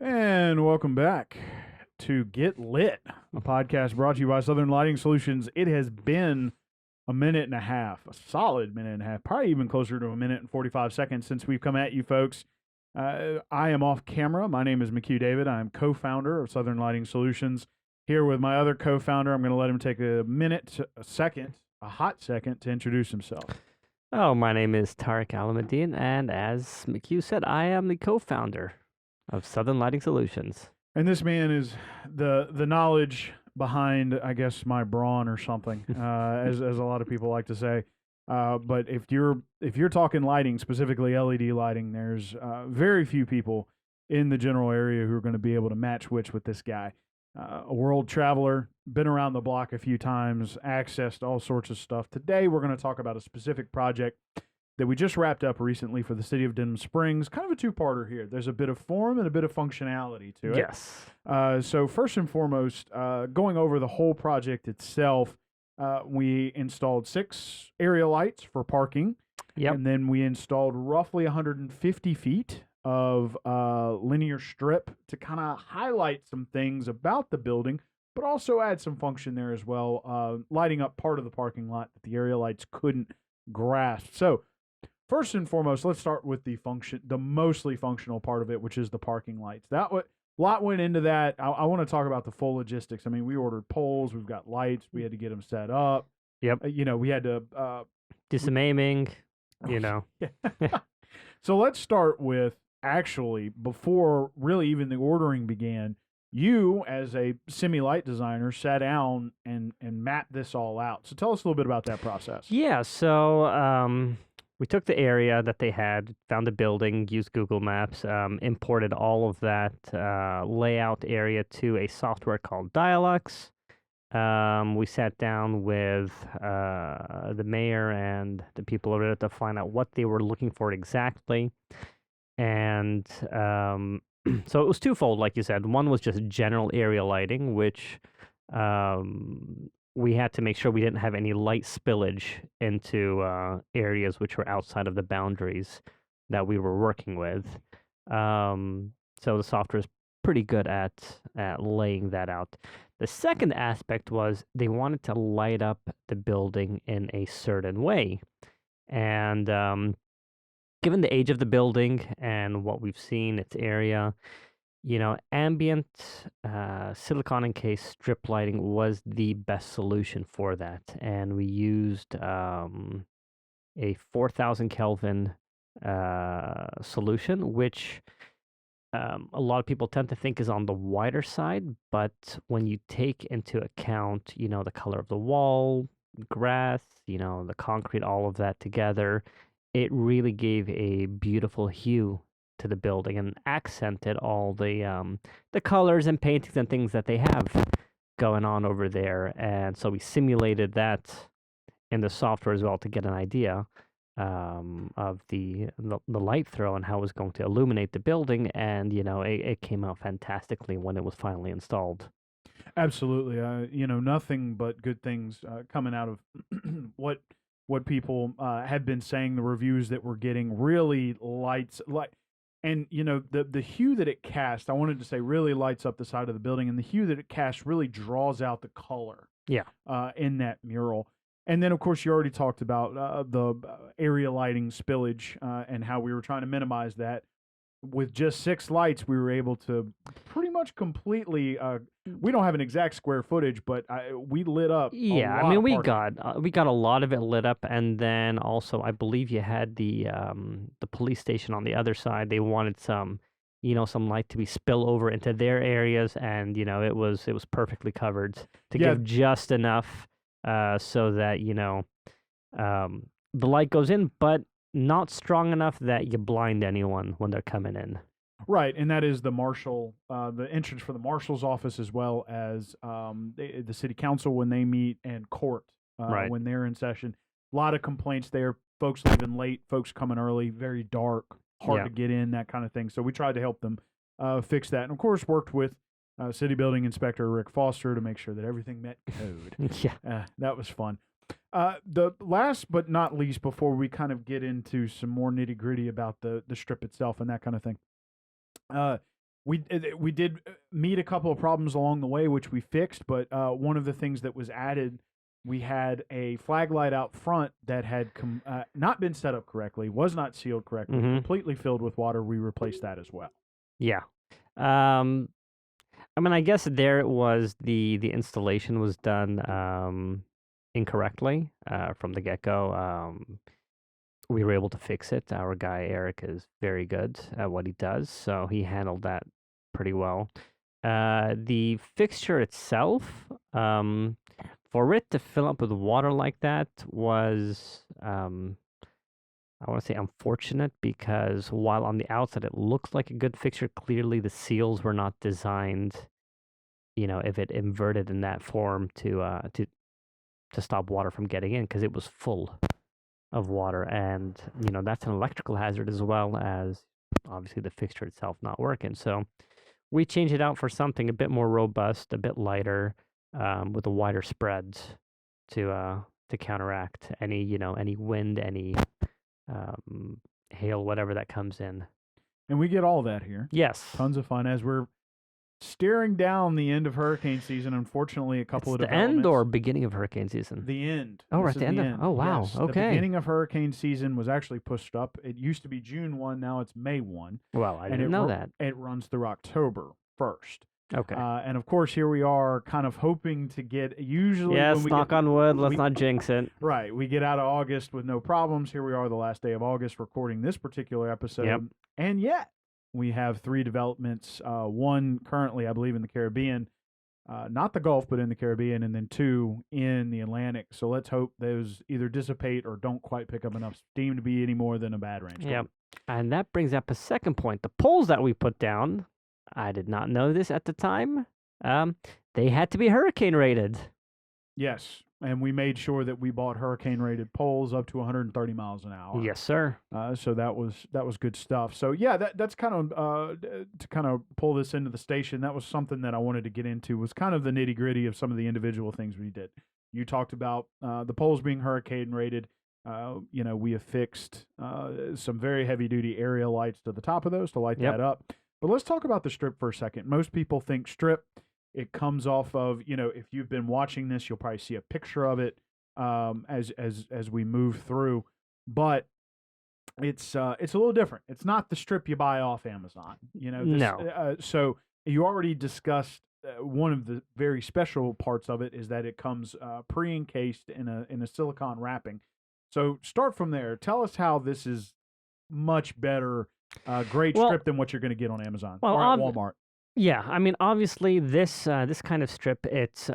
And welcome back to Get Lit, a podcast brought to you by Southern Lighting Solutions. It has been a minute and a half, a solid minute and a half, probably even closer to a minute and 45 seconds since we've come at you folks. I am off camera. My name is McHugh David. I am co founder of Southern Lighting Solutions. Here with my other co founder, I'm going to let him take a hot second to introduce himself. Oh, my name is Tarek Alameddin, and as McHugh said, I am the co-founder of Southern Lighting Solutions. And this man is the knowledge behind, I guess, my brawn or something, as a lot of people like to say. But if you're talking lighting, specifically LED lighting, there's very few people in the general area who are going to be able to match wits with this guy. A world traveler, been around the block a few times, accessed all sorts of stuff. Today, we're going to talk about a specific project that we just wrapped up recently for the city of Denham Springs. Kind of a two-parter here. There's a bit of form and a bit of functionality to it. Yes. So first and foremost, going over the whole project itself, we installed 6 area lights for parking. Yep. And then we installed roughly 150 feet of linear strip to kind of highlight some things about the building, but also add some function there as well, lighting up part of the parking lot that the area lights couldn't grasp. So first and foremost, let's start with the mostly functional part of it, which is the parking lights. A lot went into that. I want to talk about the full logistics. I mean, we ordered poles, we've got lights, we had to get them set up. Yep. We had to Do some aiming, Yeah. So let's start with actually before really even the ordering began. You, as a semi-light designer, sat down and mapped this all out. So tell us a little bit about that process. Yeah, so we took the area that they had, found the building, used Google Maps, imported all of that layout area to a software called Dialux. We sat down with the mayor and the people over there to find out what they were looking for exactly. And so it was twofold, like you said. One was just general area lighting, which we had to make sure we didn't have any light spillage into areas which were outside of the boundaries that we were working with. So the software is pretty good at laying that out. The second aspect was they wanted to light up the building in a certain way. And given the age of the building and what we've seen, its area, ambient silicon encased strip lighting was the best solution for that. And we used a 4,000 Kelvin solution, which a lot of people tend to think is on the wider side. But when you take into account, the color of the wall, grass, the concrete, all of that together, it really gave a beautiful hue to the building and accented all the colors and paintings and things that they have going on over there. And so we simulated that in the software as well to get an idea of the light throw and how it was going to illuminate the building. And it came out fantastically when it was finally installed. Absolutely. Nothing but good things coming out of what people had been saying. The reviews that we're getting really lights light. And the hue that it cast, I wanted to say, really lights up the side of the building, and the hue that it casts really draws out the color. Yeah. In that mural. And then, of course, you already talked about the area lighting spillage and how we were trying to minimize that. With just 6 lights, we were able to pretty much completely. We don't have an exact square footage, but we lit up. Yeah, I mean, we got a lot of it lit up, and then also I believe you had the police station on the other side. They wanted some light to be spill over into their areas, and it was perfectly covered to give just enough so that the light goes in, but not strong enough that you blind anyone when they're coming in. Right, and that is the marshal, the entrance for the marshal's office, as well as the city council when they meet, and court Right. when they're in session. A lot of complaints there. Folks leaving late, folks coming early, very dark, hard to get in, that kind of thing. So we tried to help them fix that, and of course worked with city building inspector Rick Foster to make sure that everything met code. Yeah. That was fun. The last but not least, before we kind of get into some more nitty gritty about the strip itself and that kind of thing, We did meet a couple of problems along the way, which we fixed. But one of the things that was added, we had a flag light out front that had not been set up correctly, was not sealed correctly, Mm-hmm. completely filled with water. We replaced that as well. Yeah. Um, I mean, I guess there it was the installation was done incorrectly from the get go. We were able to fix it. Our guy Eric is very good at what he does, so he handled that pretty well. The fixture itself, for it to fill up with water like that was, I want to say unfortunate because while on the outside it looks like a good fixture, clearly the seals were not designed, if it inverted in that form to stop water from getting in because it was full of water, and that's an electrical hazard as well as obviously the fixture itself not working. So we changed it out for something a bit more robust, a bit lighter, with a wider spread to counteract any wind, any hail, whatever that comes in. And we get all that here. Yes, Tons of fun as we're staring down the end of hurricane season. Unfortunately, a couple it's of the end developments. or beginning of hurricane season. The end. Oh, This right, is the end of. Oh, wow. Yes, Okay. The beginning of hurricane season was actually pushed up. It used to be June 1, now it's May 1. Well, I and didn't know that. It runs through October 1st. Okay. And of course, here we are kind of hoping to get, usually Yes, when we knock get, on wood, let's not jinx it. Right. We get out of August with no problems. Here we are the last day of August recording this particular episode. Yep. And yet, we have 3 developments. One currently, I believe, in the Caribbean. Not the Gulf, but in the Caribbean, and then 2 in the Atlantic. So let's hope those either dissipate or don't quite pick up enough steam to be any more than a bad rainstorm. Yep. And that brings up a second point. The poles that we put down, I did not know this at the time. They had to be hurricane rated. Yes, and we made sure that we bought hurricane-rated poles up to 130 miles an hour. Yes, sir. So that was good stuff. So yeah, that's kind of to kind of pull this into the station. That was something that I wanted to get into. Was kind of the nitty-gritty of some of the individual things we did. You talked about the poles being hurricane-rated. We have fixed some very heavy-duty area lights to the top of those to light that up. But let's talk about the strip for a second. Most people think strip. It comes off of, if you've been watching this, you'll probably see a picture of it as we move through. But it's a little different. It's not the strip you buy off Amazon. No. So you already discussed one of the very special parts of it is that it comes pre-encased in a silicone wrapping. So start from there. Tell us how this is much better, great strip than what you're going to get on Amazon or at Walmart. Yeah, I mean, obviously, this kind of strip, it's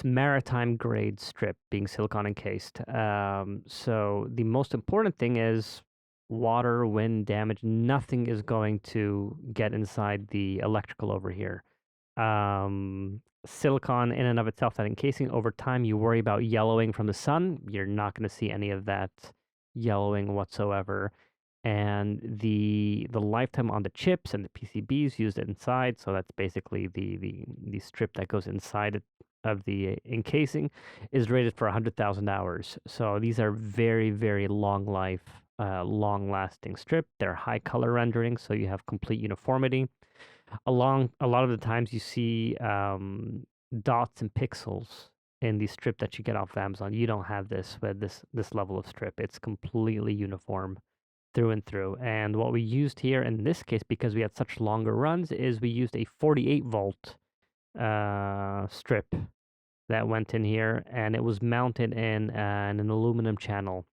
maritime grade strip, being silicone encased. So the most important thing is water, wind damage. Nothing is going to get inside the electrical over here. Silicone in and of itself, that encasing, over time, you worry about yellowing from the sun. You're not going to see any of that yellowing whatsoever. And the lifetime on the chips and the PCBs used inside, so that's basically the strip that goes inside of the encasing, is rated for 100,000 hours. So these are very, very long life, long lasting strip. They're high color rendering, so you have complete uniformity. A lot of the times you see dots and pixels in the strip that you get off of Amazon. You don't have this with this level of strip. It's completely uniform through and through. And what we used here in this case, because we had such longer runs, is we used a 48 volt strip that went in here, and it was mounted in an aluminum channel.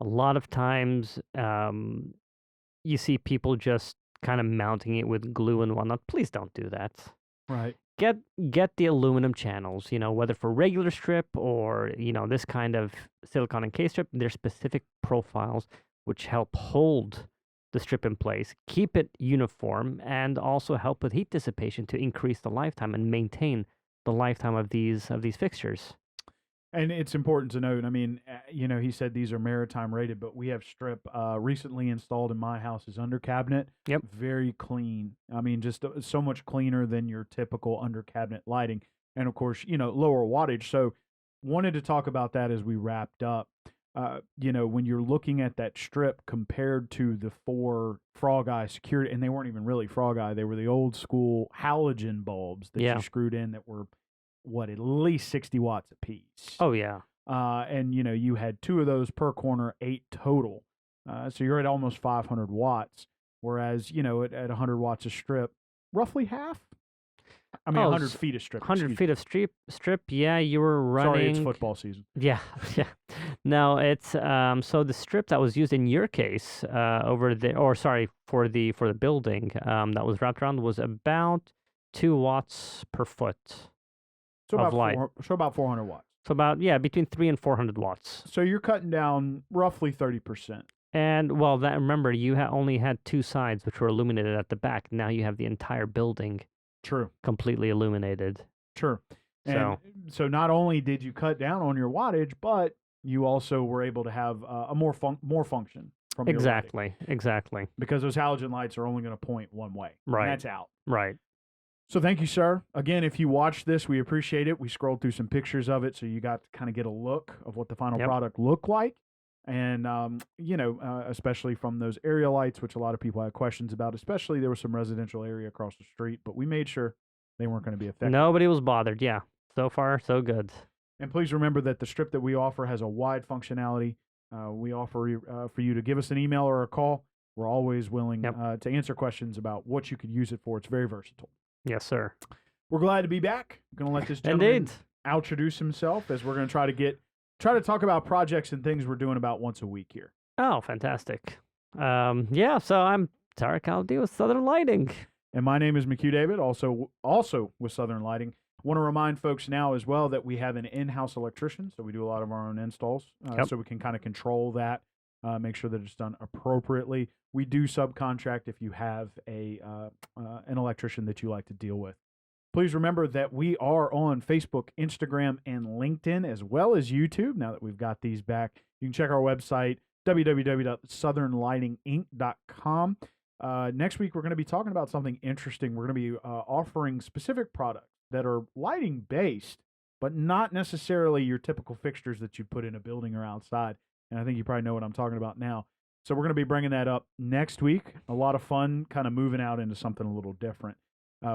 A lot of times you see people just kind of mounting it with glue and whatnot. Please don't do that. Right. Get the aluminum channels, whether for regular strip or, this kind of silicone encased strip. There's specific profiles which help hold the strip in place, keep it uniform, and also help with heat dissipation to increase the lifetime and maintain the lifetime of these fixtures. And it's important to note, I mean, he said these are maritime rated, but we have strip recently installed in my house is under cabinet. Yep. Very clean. I mean, just so much cleaner than your typical under cabinet lighting. And of course, lower wattage. So wanted to talk about that as we wrapped up. when you're looking at that strip compared to the 4 Frog Eye security, and they weren't even really Frog Eye, they were the old school halogen bulbs that you screwed in that were, at least 60 watts a piece. Oh, yeah. And, you had 2 of those per corner, 8 total. So you're at almost 500 watts, whereas, at 100 watts a strip, roughly half. I mean, 100 feet of strip. 100 feet of strip. Yeah, you were running. Sorry, it's football season. Yeah, yeah. No, it's so the strip that was used in your case over there, or sorry, for the building that was wrapped around was about 2 watts per foot of light. So about 400 watts. So about between 300 and 400 watts. So you're cutting down roughly 30%. And remember, you only had 2 sides which were illuminated at the back. Now you have the entire building. True. Completely illuminated. Sure. And so not only did you cut down on your wattage, but you also were able to have a more function from your lighting. Exactly. Because those halogen lights are only going to point one way. Right. And that's out. Right. So thank you, sir. Again, if you watched this, we appreciate it. We scrolled through some pictures of it, so you got to kind of get a look of what the final product looked like. And, especially from those area lights, which a lot of people had questions about, especially there was some residential area across the street, but we made sure they weren't going to be affected. Nobody was bothered. Yeah. So far, so good. And please remember that the strip that we offer has a wide functionality. We offer for you to give us an email or a call. We're always willing to answer questions about what you could use it for. It's very versatile. Yes, sir. We're glad to be back. I'm going to let this gentleman introduce himself as we're going to try to talk about projects and things we're doing about once a week here. Oh, fantastic. So I'm Tarek Aldi with Southern Lighting. And my name is McHugh David, also with Southern Lighting. I want to remind folks now as well that we have an in-house electrician, so we do a lot of our own installs, so we can kind of control that, make sure that it's done appropriately. We do subcontract if you have an electrician that you like to deal with. Please remember that we are on Facebook, Instagram, and LinkedIn, as well as YouTube. Now that we've got these back, you can check our website, www.southernlightinginc.com. Next week, we're going to be talking about something interesting. We're going to be offering specific products that are lighting-based, but not necessarily your typical fixtures that you put in a building or outside. And I think you probably know what I'm talking about now. So we're going to be bringing that up next week. A lot of fun, kind of moving out into something a little different.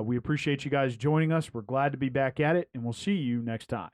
We appreciate you guys joining us. We're glad to be back at it, and we'll see you next time.